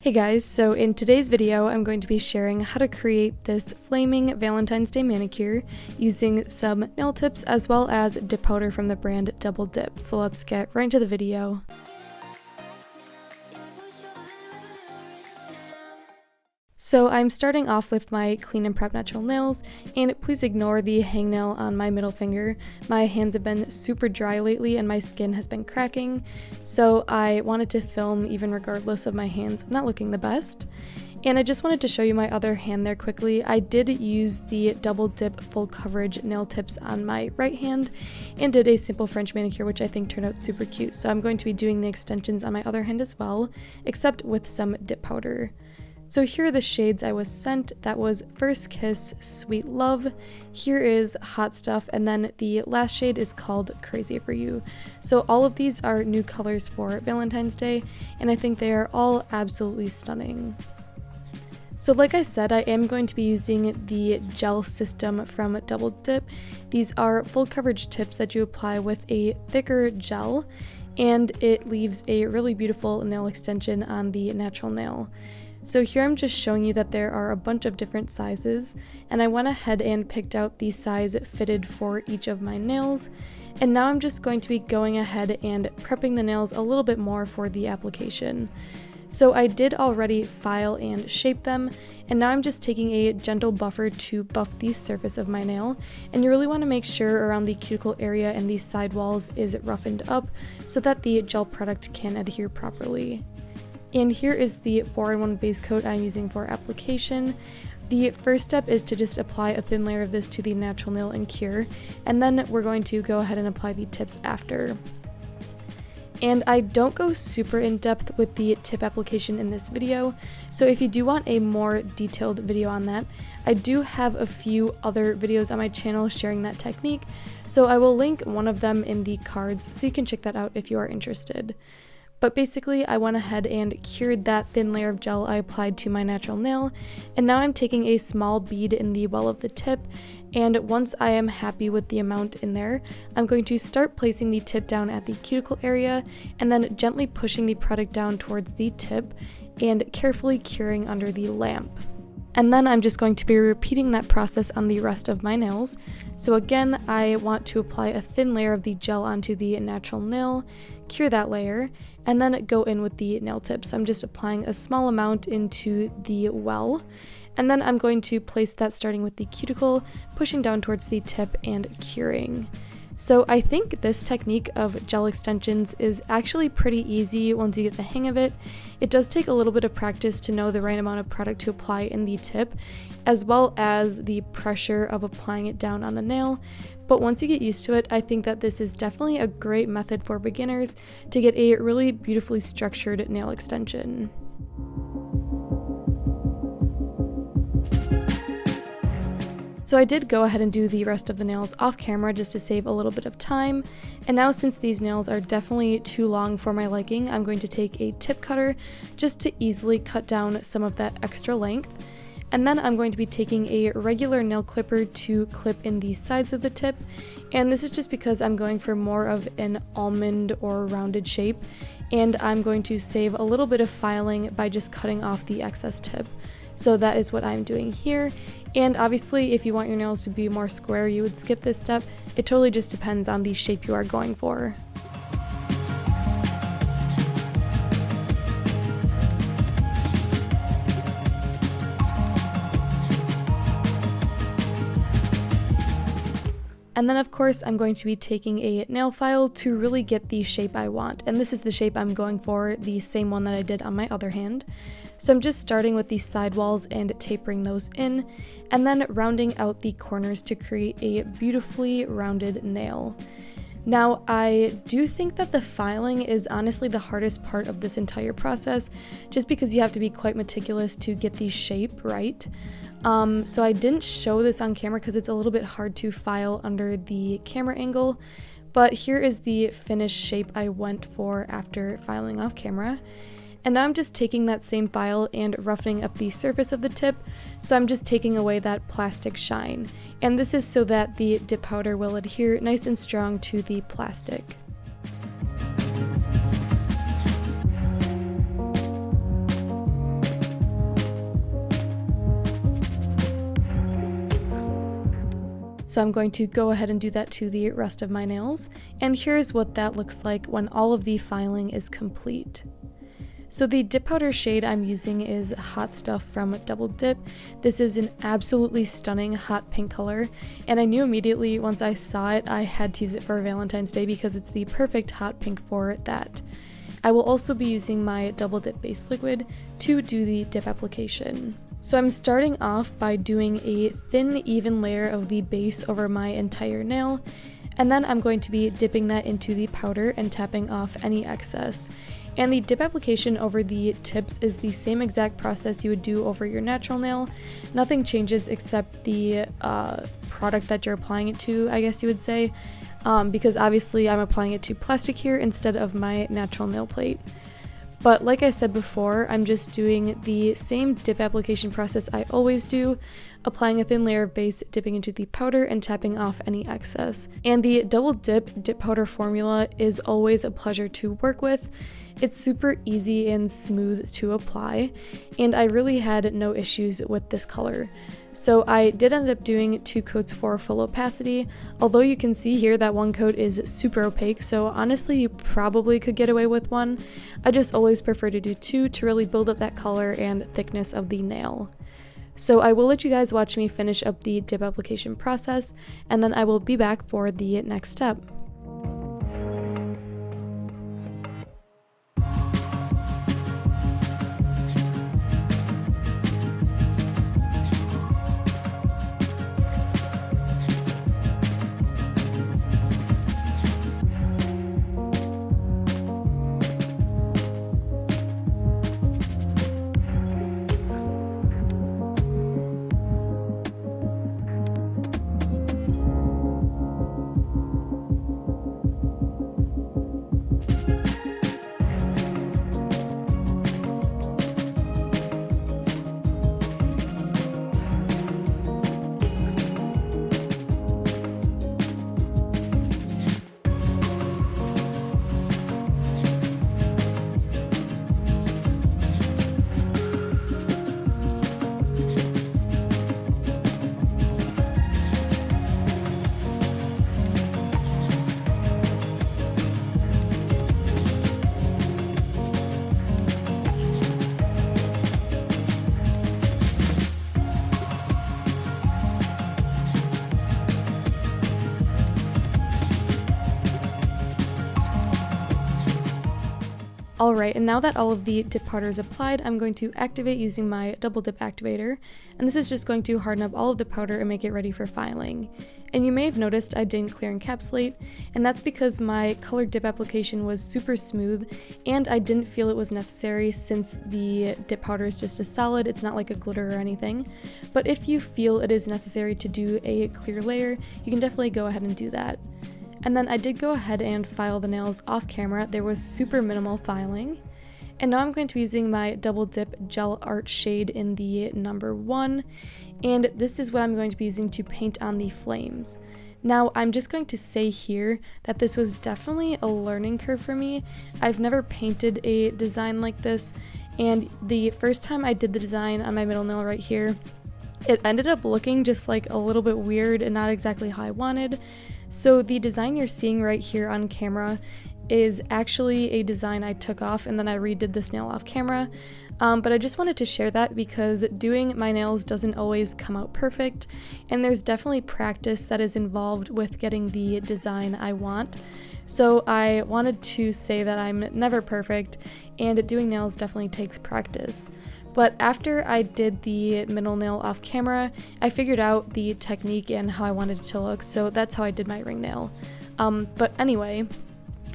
Hey guys, so in today's video I'm going to be sharing how to create this flaming Valentine's Day manicure using some nail tips as well as dip powder from the brand Double Dip. So let's get right into the video. So I'm starting off with my clean and prep natural nails, and please ignore the hangnail on my middle finger. My hands have been super dry lately and my skin has been cracking, so I wanted to film even regardless of my hands not looking the best. And I just wanted to show you my other hand there quickly. I did use the Double Dip full coverage nail tips on my right hand and did a simple French manicure, which I think turned out super cute. So I'm going to be doing the extensions on my other hand as well, except with some dip powder. So here are the shades I was sent. That was First Kiss, Sweet Love. Here is Hot Stuff, and then the last shade is called Crazy For You. So all of these are new colors for Valentine's Day, and I think they are all absolutely stunning. So like I said, I am going to be using the gel system from Double Dip. These are full coverage tips that you apply with a thicker gel, and it leaves a really beautiful nail extension on the natural nail. So here I'm just showing you that there are a bunch of different sizes, and I went ahead and picked out the size fitted for each of my nails, and now I'm just going to be going ahead and prepping the nails a little bit more for the application. So I did already file and shape them, and now I'm just taking a gentle buffer to buff the surface of my nail, and you really want to make sure around the cuticle area and the side walls is roughened up so that the gel product can adhere properly. And here is the 4-in-1 base coat I'm using for application. The first step is to just apply a thin layer of this to the natural nail and cure, and then we're going to go ahead and apply the tips after. And I don't go super in depth with the tip application in this video, so if you do want a more detailed video on that, I do have a few other videos on my channel sharing that technique, so I will link one of them in the cards so you can check that out if you are interested. But basically, I went ahead and cured that thin layer of gel I applied to my natural nail, and now I'm taking a small bead in the well of the tip, and once I am happy with the amount in there, I'm going to start placing the tip down at the cuticle area, and then gently pushing the product down towards the tip, and carefully curing under the lamp. And then I'm just going to be repeating that process on the rest of my nails. So again, I want to apply a thin layer of the gel onto the natural nail, cure that layer, and then go in with the nail tips. I'm just applying a small amount into the well, and then I'm going to place that starting with the cuticle, pushing down towards the tip and curing. So I think this technique of gel extensions is actually pretty easy once you get the hang of it. It does take a little bit of practice to know the right amount of product to apply in the tip, as well as the pressure of applying it down on the nail. But once you get used to it, I think that this is definitely a great method for beginners to get a really beautifully structured nail extension. So I did go ahead and do the rest of the nails off camera just to save a little bit of time, and now since these nails are definitely too long for my liking, I'm going to take a tip cutter just to easily cut down some of that extra length. And then I'm going to be taking a regular nail clipper to clip in the sides of the tip, and this is just because I'm going for more of an almond or rounded shape, and I'm going to save a little bit of filing by just cutting off the excess tip. So that is what I'm doing here, and obviously if you want your nails to be more square, you would skip this step. It totally just depends on the shape you are going for. And then of course I'm going to be taking a nail file to really get the shape I want, and this is the shape I'm going for, the same one that I did on my other hand. So I'm just starting with the side walls and tapering those in, and then rounding out the corners to create a beautifully rounded nail. Now, I do think that the filing is honestly the hardest part of this entire process, just because you have to be quite meticulous to get the shape right. So I didn't show this on camera because it's a little bit hard to file under the camera angle, but here is the finished shape I went for after filing off camera. And now I'm just taking that same file and roughening up the surface of the tip, so I'm just taking away that plastic shine. And this is so that the dip powder will adhere nice and strong to the plastic. So I'm going to go ahead and do that to the rest of my nails, and here's what that looks like when all of the filing is complete. So the dip powder shade I'm using is Hot Stuff from Double Dip. This is an absolutely stunning hot pink color, and I knew immediately once I saw it I had to use it for Valentine's Day because it's the perfect hot pink for that. I will also be using my Double Dip base liquid to do the dip application. So I'm starting off by doing a thin, even layer of the base over my entire nail, and then I'm going to be dipping that into the powder and tapping off any excess. And the dip application over the tips is the same exact process you would do over your natural nail. Nothing changes except the product that you're applying it to, I guess you would say, because obviously I'm applying it to plastic here instead of my natural nail plate. But like I said before, I'm just doing the same dip application process I always do, applying a thin layer of base, dipping into the powder, and tapping off any excess. And the Double Dip powder formula is always a pleasure to work with. It's super easy and smooth to apply, and I really had no issues with this color. So I did end up doing 2 coats for full opacity, although you can see here that one coat is super opaque, so honestly you probably could get away with 1. I just always prefer to do 2 to really build up that color and thickness of the nail. So I will let you guys watch me finish up the dip application process, and then I will be back for the next step. Alright, and now that all of the dip powder is applied, I'm going to activate using my Double Dip activator, and this is just going to harden up all of the powder and make it ready for filing. And you may have noticed I didn't clear encapsulate, and that's because my colored dip application was super smooth, and I didn't feel it was necessary since the dip powder is just a solid, it's not like a glitter or anything. But if you feel it is necessary to do a clear layer, you can definitely go ahead and do that. And then I did go ahead and file the nails off camera. There was super minimal filing. And now I'm going to be using my Double Dip Gel Art shade in the number 1. And this is what I'm going to be using to paint on the flames. Now, I'm just going to say here that this was definitely a learning curve for me. I've never painted a design like this. And the first time I did the design on my middle nail right here, it ended up looking just like a little bit weird and not exactly how I wanted. So the design you're seeing right here on camera is actually a design I took off and then I redid this nail off camera. But I just wanted to share that because doing my nails doesn't always come out perfect, and there's definitely practice that is involved with getting the design I want. So I wanted to say that I'm never perfect, and doing nails definitely takes practice. But after I did the middle nail off camera, I figured out the technique and how I wanted it to look, so that's how I did my ring nail. But anyway,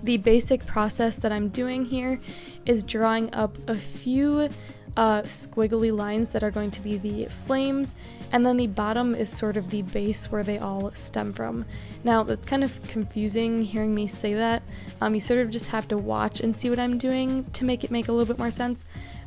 the basic process that I'm doing here is drawing up a few squiggly lines that are going to be the flames, and then the bottom is sort of the base where they all stem from. Now, that's kind of confusing hearing me say that. You sort of just have to watch and see what I'm doing to make it make a little bit more sense,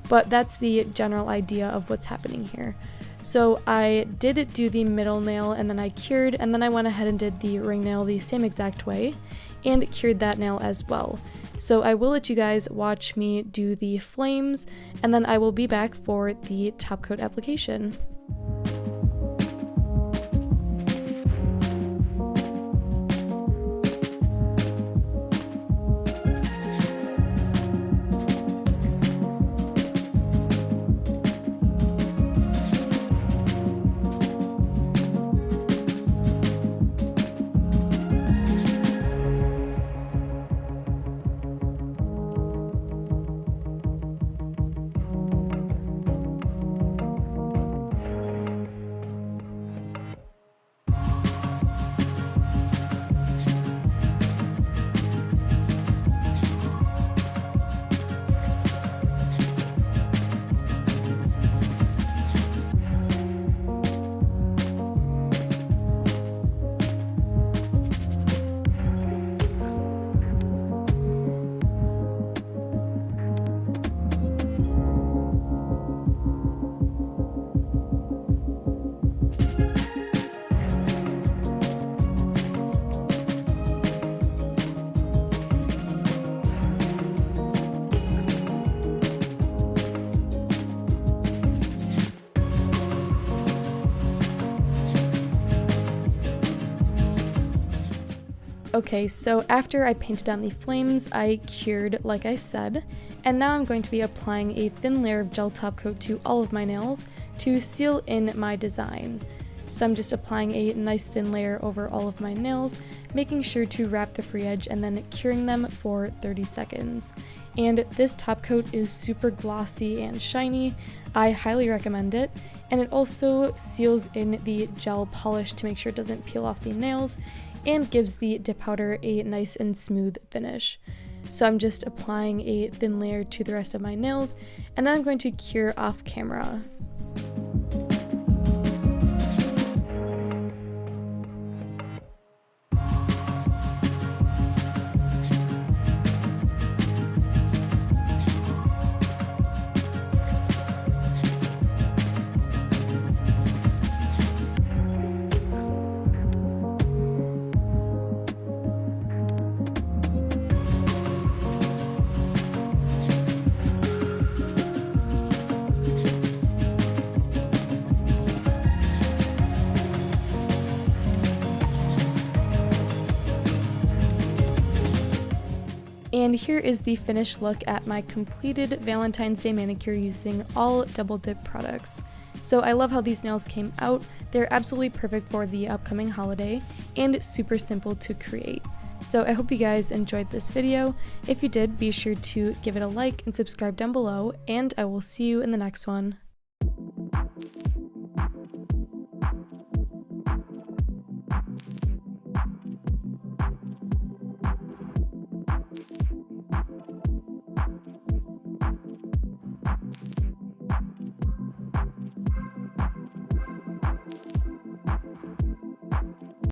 but that's the general idea of what's happening here. So I did do the middle nail, and then I cured, and then I went ahead and did the ring nail the same exact way, and cured that nail as well. So I will let you guys watch me do the flames, and then I will be back for the top coat application. Okay, so after I painted on the flames, I cured like I said, and now I'm going to be applying a thin layer of gel top coat to all of my nails to seal in my design. So I'm just applying a nice thin layer over all of my nails, making sure to wrap the free edge and then curing them for 30 seconds. And this top coat is super glossy and shiny. I highly recommend it. And it also seals in the gel polish to make sure it doesn't peel off the nails and gives the dip powder a nice and smooth finish. So I'm just applying a thin layer to the rest of my nails, and then I'm going to cure off camera. And here is the finished look at my completed Valentine's Day manicure using all double dip products. So I love how these nails came out. They're absolutely perfect for the upcoming holiday and super simple to create. So I hope you guys enjoyed this video. If you did, be sure to give it a like and subscribe down below, and I will see you in the next one.